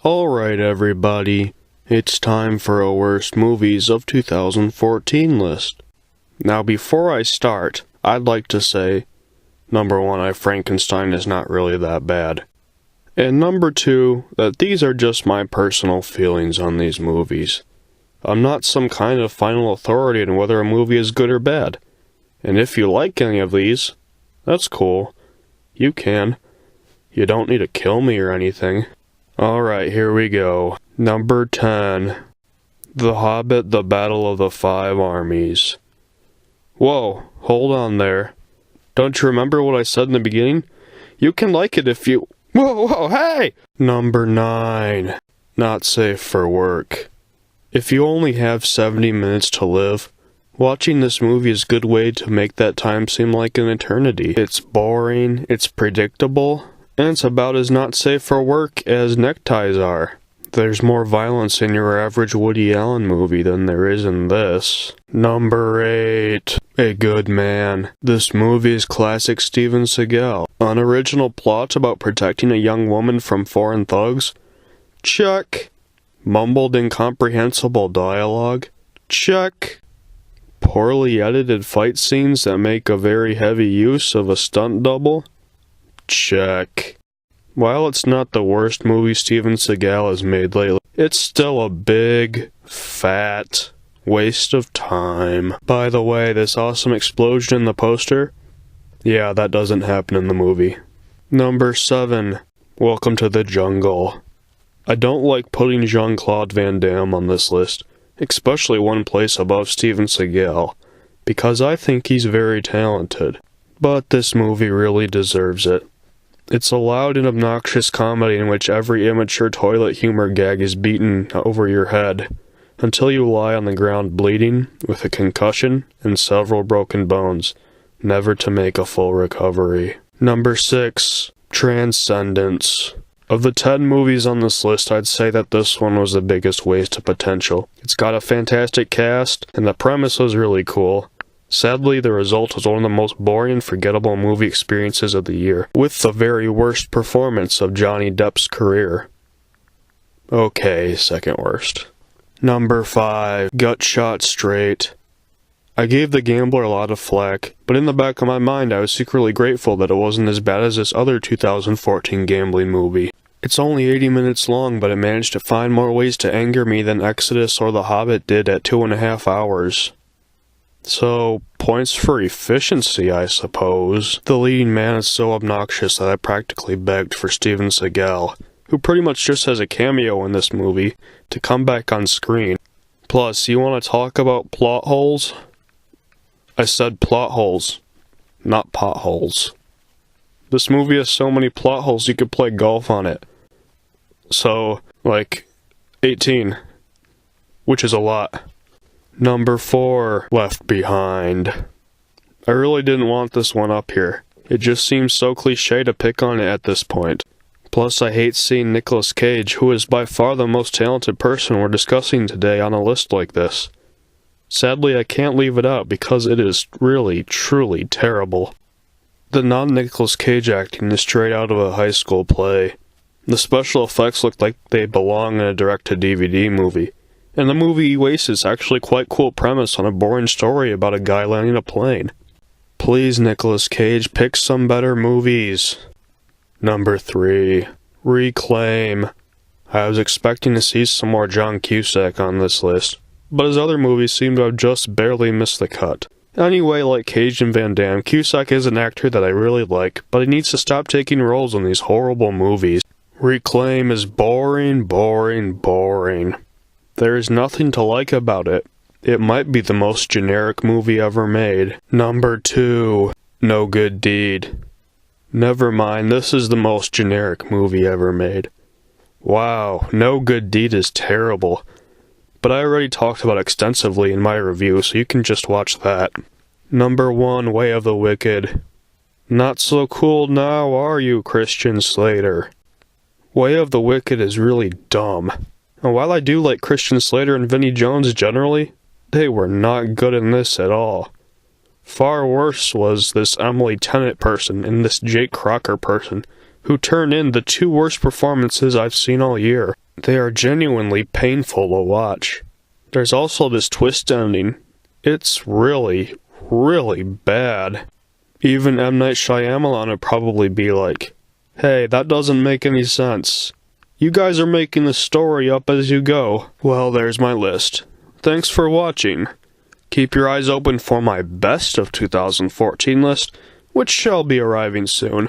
Alright everybody, it's time for a worst movies of 2014 list. Now before I start, I'd like to say, number one, Frankenstein is not really that bad. And number two, that these are just my personal feelings on these movies. I'm not some kind of final authority on whether a movie is good or bad. And if you like any of these, that's cool. You can. You don't need to kill me or anything. Alright, here we go. Number 10. The Hobbit, The Battle of the Five Armies. Whoa, hold on there. Don't you remember what I said in the beginning? You can like it if you... Whoa, hey! Number 9. Not safe for work. If you only have 70 minutes to live, watching this movie is a good way to make that time seem like an eternity. It's boring, it's predictable, and it's about as not safe for work as neckties are. There's more violence in your average Woody Allen movie than there is in this. Number 8. A Good Man. This movie is classic Steven Seagal. Unoriginal plot about protecting a young woman from foreign thugs? Check. Mumbled incomprehensible dialogue? Check. Poorly edited fight scenes that make a very heavy use of a stunt double? Check. While it's not the worst movie Steven Seagal has made lately, it's still a big, fat waste of time. By the way, this awesome explosion in the poster? Yeah, that doesn't happen in the movie. Number 7. Welcome to the Jungle. I don't like putting Jean-Claude Van Damme on this list, especially one place above Steven Seagal, because I think he's very talented. But this movie really deserves it. It's a loud and obnoxious comedy in which every immature toilet humor gag is beaten over your head, until you lie on the ground bleeding, with a concussion and several broken bones, never to make a full recovery. Number 6. Transcendence. Of the 10 movies on this list, I'd say that this one was the biggest waste of potential. It's got a fantastic cast, and the premise was really cool. Sadly, the result was one of the most boring and forgettable movie experiences of the year, with the very worst performance of Johnny Depp's career. Okay, second worst. Number 5. Gutshot Straight. I gave The Gambler a lot of flack, but in the back of my mind I was secretly grateful that it wasn't as bad as this other 2014 gambling movie. It's only 80 minutes long, but it managed to find more ways to anger me than Exodus or The Hobbit did at 2.5 hours. So, points for efficiency, I suppose. The leading man is so obnoxious that I practically begged for Steven Seagal, who pretty much just has a cameo in this movie, to come back on screen. Plus, you want to talk about plot holes? I said plot holes, not potholes. This movie has so many plot holes you could play golf on it. So, 18, which is a lot. Number 4, Left Behind. I really didn't want this one up here. It just seems so cliche to pick on it at this point. Plus, I hate seeing Nicolas Cage, who is by far the most talented person we're discussing today, on a list like this. Sadly, I can't leave it out because it is really, truly terrible. The non-Nicolas Cage acting is straight out of a high school play. The special effects look like they belong in a direct-to-DVD movie. And the movie Oasis actually quite cool premise on a boring story about a guy landing a plane. Please, Nicolas Cage, pick some better movies. Number 3. Reclaim. I was expecting to see some more John Cusack on this list, but his other movies seem to have just barely missed the cut. Anyway, like Cage and Van Damme, Cusack is an actor that I really like, but he needs to stop taking roles in these horrible movies. Reclaim is boring, boring, boring. There is nothing to like about it. It might be the most generic movie ever made. Number 2. No Good Deed. Never mind, this is the most generic movie ever made. Wow, No Good Deed is terrible. But I already talked about it extensively in my review, so you can just watch that. Number 1, Way of the Wicked. Not so cool now, are you, Christian Slater? Way of the Wicked is really dumb. And while I do like Christian Slater and Vinnie Jones generally, they were not good in this at all. Far worse was this Emily Tennant person and this Jake Crocker person, who turned in the 2 worst performances I've seen all year. They are genuinely painful to watch. There's also this twist ending. It's really, really bad. Even M. Night Shyamalan would probably be like, "Hey, that doesn't make any sense. You guys are making the story up as you go." Well, there's my list. Thanks for watching. Keep your eyes open for my best of 2014 list, which shall be arriving soon.